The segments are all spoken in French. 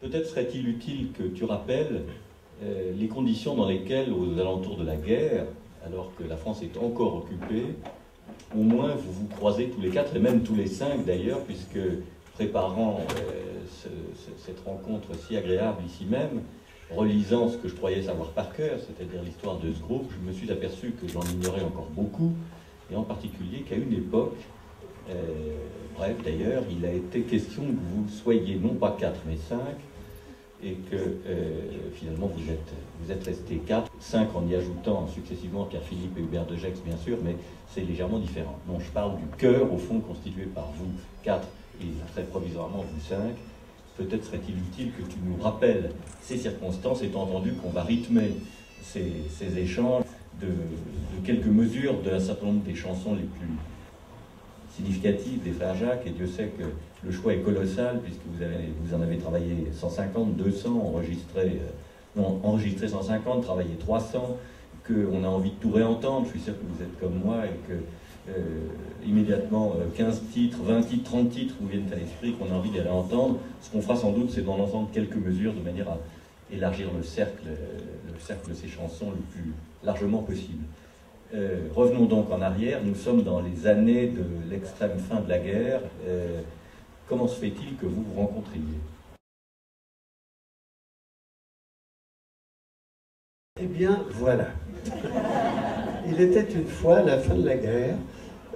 Peut-être serait-il utile que tu rappelles les conditions dans lesquelles, aux alentours de la guerre, alors que la France est encore occupée, au moins vous vous croisez tous les quatre, et même tous les cinq d'ailleurs, puisque préparant cette rencontre si agréable ici même, relisant ce que je croyais savoir par cœur, c'est-à-dire l'histoire de ce groupe, je me suis aperçu que j'en ignorais encore beaucoup, et en particulier qu'à une époque, bref d'ailleurs, il a été question que vous soyez non pas 4 mais 5, et que finalement vous êtes restés 4, 5 en y ajoutant successivement Pierre-Philippe et Hubert de Gex bien sûr, mais c'est légèrement différent. Donc je parle du cœur au fond constitué par vous 4 et très provisoirement vous 5. Peut-être serait-il utile que tu nous rappelles ces circonstances, étant entendu qu'on va rythmer ces échanges de quelques mesures d'un certain nombre des chansons les plus significatives des frères Jacques, et Dieu sait que le choix est colossal, puisque vous en avez travaillé 150, 200, enregistré 150, travaillé 300, qu'on a envie de tout réentendre. Je suis sûr que vous êtes comme moi, et que immédiatement 15 titres, 20 titres, 30 titres vous viennent à l'esprit, qu'on a envie de les réentendre. Ce qu'on fera sans doute, c'est d'en entendre quelques mesures de manière à élargir le cercle de ces chansons le plus largement possible. Revenons donc en arrière, nous sommes dans les années de l'extrême fin de la guerre. Comment se fait-il que vous vous rencontriez? Eh bien, voilà. Il était une fois, à la fin de la guerre,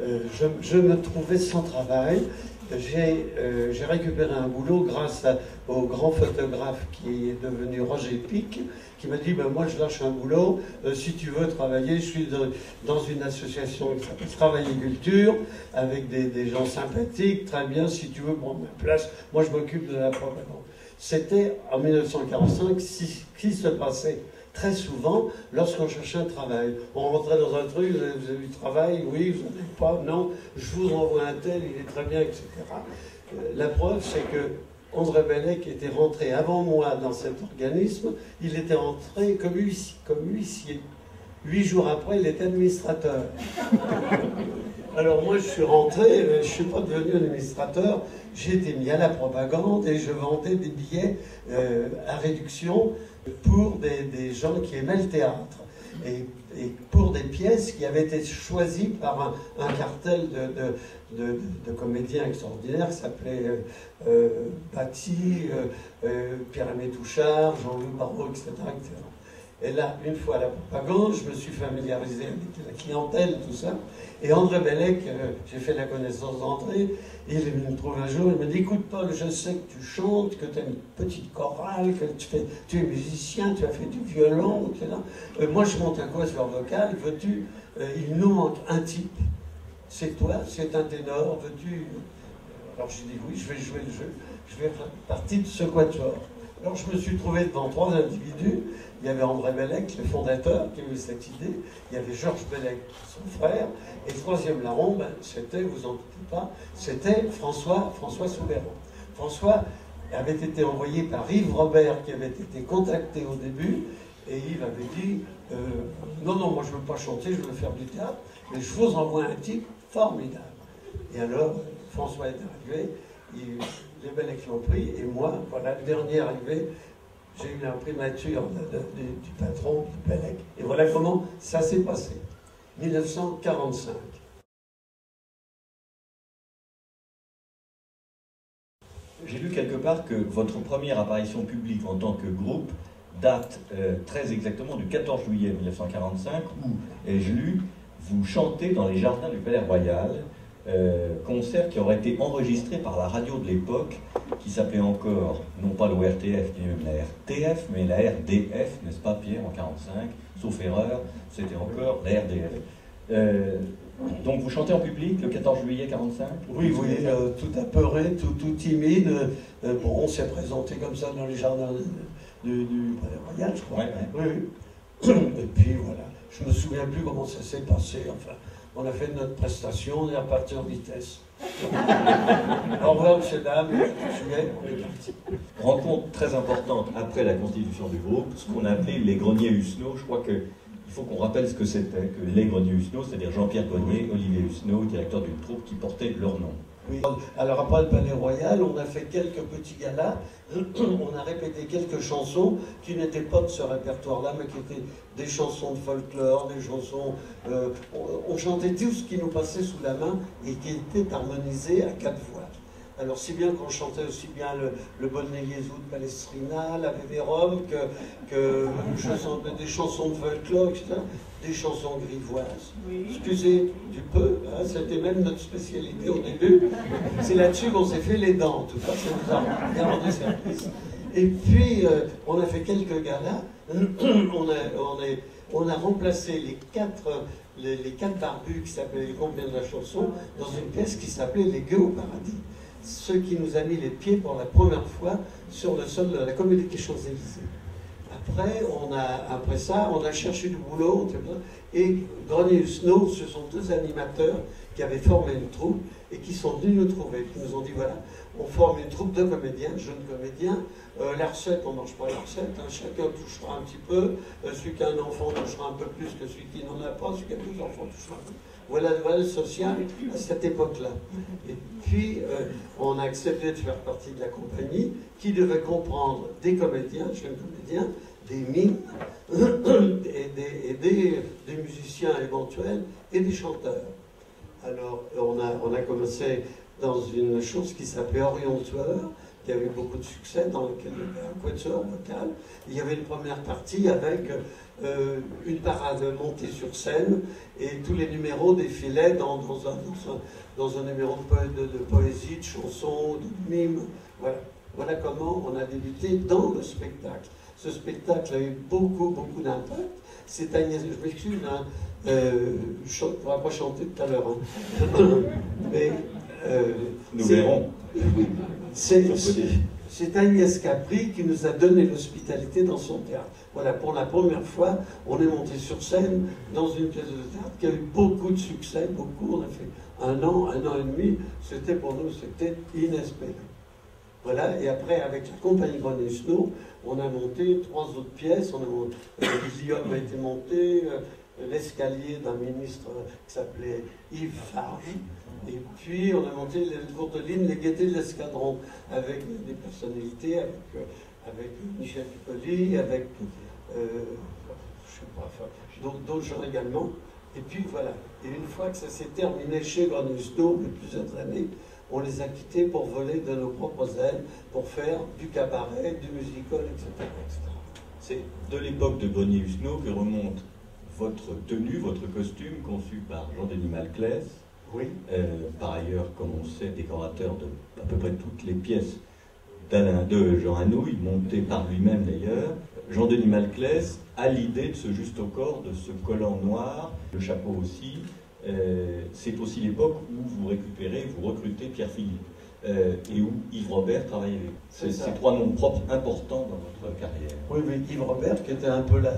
je me trouvais sans travail. J'ai récupéré un boulot grâce au grand photographe qui est devenu Roger Pic, qui m'a dit ben, moi je lâche un boulot, si tu veux travailler, je suis dans une association qui s'appelle Travailler Culture, avec des gens sympathiques, très bien, si tu veux prendre ma place, moi je m'occupe de la propagande. C'était en 1945 ce qui se passait très souvent lorsqu'on cherchait un travail. On rentrait dans un truc, vous avez du travail, oui, vous n'en avez pas, non, je vous envoie un tel, il est très bien, etc. La preuve, c'est que André Bellec était rentré avant moi dans cet organisme, il était rentré comme huissier. 8 jours après, il était administrateur. Alors moi, je suis rentré, je ne suis pas devenu administrateur, j'ai été mis à la propagande et je vendais des billets à réduction pour des gens qui aimaient le théâtre et pour des pièces qui avaient été choisies par un cartel de comédiens extraordinaires qui s'appelait Paty, Pierre-Aimé Touchard, Jean-Louis Barrault, etc., etc. Et là, une fois à la propagande, je me suis familiarisé avec la clientèle, tout ça. Et André Bellec, j'ai fait la connaissance d'André, il me trouve un jour, il me dit « Écoute Paul, je sais que tu chantes, que tu as une petite chorale, que tu es musicien, tu as fait du violon, etc. Moi je monte un quatuor vocal, veux-tu il nous manque un type, c'est toi, c'est un ténor, veux-tu » Alors j'ai dit « Oui, je vais jouer le jeu, je vais faire partie de ce quatuor. » Alors je me suis trouvé devant 3 individus. Il y avait André Bellec, le fondateur, qui a eu cette idée. Il y avait Georges Bellec, son frère. Et troisième larron, ben, c'était, vous en doutez pas, c'était François Souberan. François avait été envoyé par Yves Robert, qui avait été contacté au début. Et Yves avait dit, non, moi je ne veux pas chanter, je veux faire du théâtre, mais je vous envoie un type formidable. Et alors, François est arrivé, les Bellec l'ont pris, et moi, voilà, le dernier arrivé, j'ai eu l'imprimature du patron de Bellec. Et voilà comment ça s'est passé. 1945. J'ai lu quelque part que votre première apparition publique en tant que groupe date très exactement du 14 juillet 1945, où, ai-je lu, vous chantez dans les jardins du Palais Royal, concert qui aurait été enregistré par la radio de l'époque, qui s'appelait encore, non pas l'ORTF, ni même la RTF, mais la RDF, n'est-ce pas Pierre, en 1945, sauf erreur, c'était encore la RDF. Donc vous chantez en public le 14 juillet 1945? Oui, tout apeuré, tout timide. Bon, on s'est présenté comme ça dans les jardins du Palais Royal, je crois. Oui. Et puis voilà, je me souviens plus comment ça s'est passé, enfin. On a fait notre prestation, on est reparti en vitesse. Au revoir, monsieur, dames, on est parti. Rencontre très importante après la constitution du groupe, ce qu'on a appelé les greniers Husneau. Je crois qu'il faut qu'on rappelle ce que c'était que les greniers Husneau, c'est-à-dire Jean-Pierre Grenier, Olivier Husneau, directeur d'une troupe qui portait leur nom. Oui. Alors après le Palais Royal, on a fait quelques petits galas, on a répété quelques chansons qui n'étaient pas de ce répertoire-là, mais qui étaient des chansons de folklore, des chansons... on chantait tout ce qui nous passait sous la main et qui était harmonisé à 4 voix. Alors si bien qu'on chantait aussi bien le Bonnet Jésus de Palestrina, la Vévérum, que des chansons de folklore, etc., des chansons grivoises. Oui. Excusez du peu, hein, c'était même notre spécialité au début. C'est là-dessus qu'on s'est fait les dents, en tout cas, ça nous a bien rendu service. Et puis, on a fait quelques galas, on a remplacé les quatre barbus qui s'appelaient les Compliens de la chanson dans une pièce qui s'appelait Les Gueux au paradis. Ce qui nous a mis les pieds pour la première fois sur le sol de la Comédie des Champs-Élysées. Après ça, on a cherché du boulot, et Grenier Snow, ce sont 2 animateurs qui avaient formé une troupe et qui sont venus nous trouver, qui nous ont dit voilà, on forme une troupe de comédiens, jeunes comédiens, la recette, on ne mange pas la recette, hein, chacun touchera un petit peu, celui qui a un enfant touchera un peu plus que celui qui n'en a pas, celui qui a 2 enfants touchera un peu. Voilà le social à cette époque-là. Et puis, on a accepté de faire partie de la compagnie qui devait comprendre des comédiens, jeunes comédiens, des mimes, et des musiciens éventuels et des chanteurs. Alors, on a commencé dans une chose qui s'appelait Orientueur, qui avait beaucoup de succès, dans lequel il y avait un quatuor vocal. Il y avait une première partie avec une parade montée sur scène et tous les numéros défilaient dans un numéro de poésie, de chansons, de mimes. Voilà comment on a débuté dans le spectacle. Ce spectacle a eu beaucoup d'impact. C'est Agnès, je m'excuse, hein, je ne pourrai pas chanter tout à l'heure. Hein. Mais nous verrons. C'est Agnès Capri qui nous a donné l'hospitalité dans son théâtre. Voilà, pour la première fois, on est monté sur scène dans une pièce de théâtre qui a eu beaucoup de succès, beaucoup. On a fait 1 an et demi. C'était pour nous, c'était inespéré. Voilà, et après, avec la compagnie Grenier Snow, on a monté 3 autres pièces. L'Ilium a été monté, l'escalier d'un ministre qui s'appelait Yves Farge. Et puis, on a monté les courtelines, les gaietés de l'escadron, avec des personnalités, avec Michel Piccoli, avec, je sais pas, enfin, d'autres gens également. Et puis, voilà. Et une fois que ça s'est terminé chez Grenier Snow, depuis plusieurs années, on les a quittés pour voler de nos propres ailes, pour faire du cabaret, du musical, etc. C'est de l'époque de Grenier Snow que remonte votre tenue, votre costume, conçu par Jean-Denis Malclès. Oui. Par ailleurs, comme on sait, décorateur de à peu près toutes les pièces de Jean Anouilh, monté par lui-même d'ailleurs. Jean-Denis Malclès a l'idée de ce juste au corps, de ce collant noir, le chapeau aussi. C'est aussi l'époque où vous recrutez Pierre-Philippe et où Yves Robert travaille avec. C'est 3 noms propres importants dans votre carrière. Oui, Yves Robert, qui était un peu la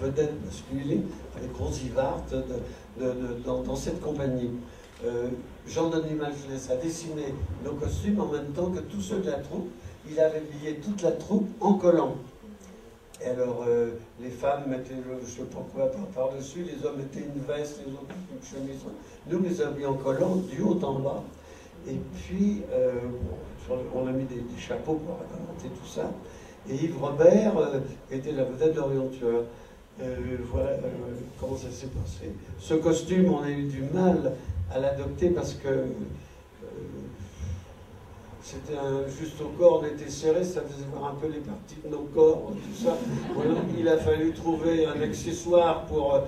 vedette masculine, avec Rosy Vart dans cette compagnie. Jean-Denis Malclès a dessiné nos costumes en même temps que tous ceux de la troupe. Il avait habillé toute la troupe en collant. Et alors, les femmes mettaient, je ne sais pas quoi, par-dessus, les hommes mettaient une veste, les autres une chemise. Nous, les habillons en collant, du haut en bas. Et puis, on a mis des chapeaux pour raconter tout ça. Et Yves Robert était la vedette d'Orientueur. Voilà comment ça s'est passé. Ce costume, on a eu du mal à l'adopter parce que c'était juste au corps, on était serré, ça faisait voir un peu les parties de nos corps, tout ça. Voilà, il a fallu trouver un accessoire pour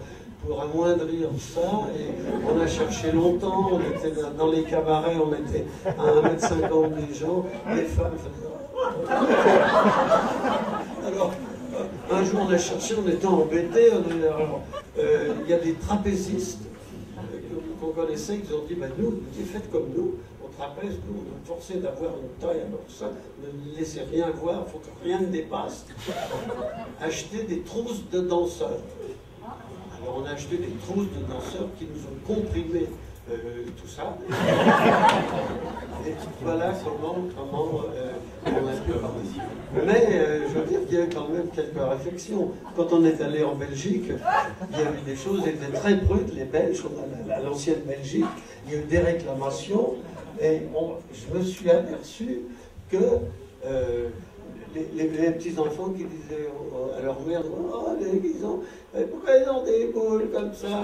amoindrir ça, et on a cherché longtemps, on était dans les cabarets, on était à 1,50 m des gens, les femmes faisaient... Alors, un jour on a cherché, on était embêtés, il y a des trapézistes qu'on connaissait, ils ont dit, bah, nous, faites comme nous, au trapèze, nous, on est forcé d'avoir une taille, alors ça, ne laissez rien voir, il faut que rien ne dépasse. Acheter des trousses de danseurs. Alors on a acheté des trousses de danseurs qui nous ont comprimé tout ça. Et voilà comment on a pu participer. Mais je veux dire qu'il y a eu quand même quelques réflexions. Quand on est allé en Belgique, il y a eu des choses, ils étaient très prudes, les Belges, à l'ancienne Belgique, il y a eu des réclamations, et je me suis aperçu que les petits-enfants qui disaient à leur mère, oh, pourquoi ils ont des boules comme ça?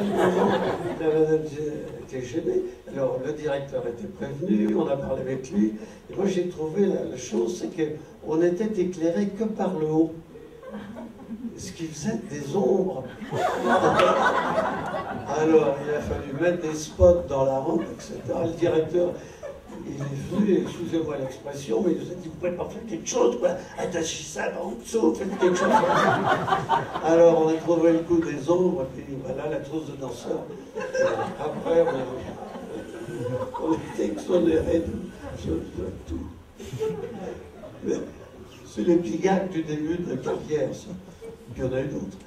J'étais gêné. Alors le directeur était prévenu, on a parlé avec lui, et moi j'ai trouvé la chose, c'est qu'on était éclairé que par le haut. Ce qui faisait des ombres. Alors il a fallu mettre des spots dans la rampe, etc. Le directeur, il est venu, excusez-moi l'expression, mais il nous a dit, vous pouvez pas faire quelque chose, quoi. Attachez ça en dessous, faites quelque chose. Alors on a trouvé le coup des ombres, et puis voilà la trousse de danseur. Après, on était exonérés de tout. C'est les petits gags du début de la carrière, ça. Puis il y en a eu d'autres.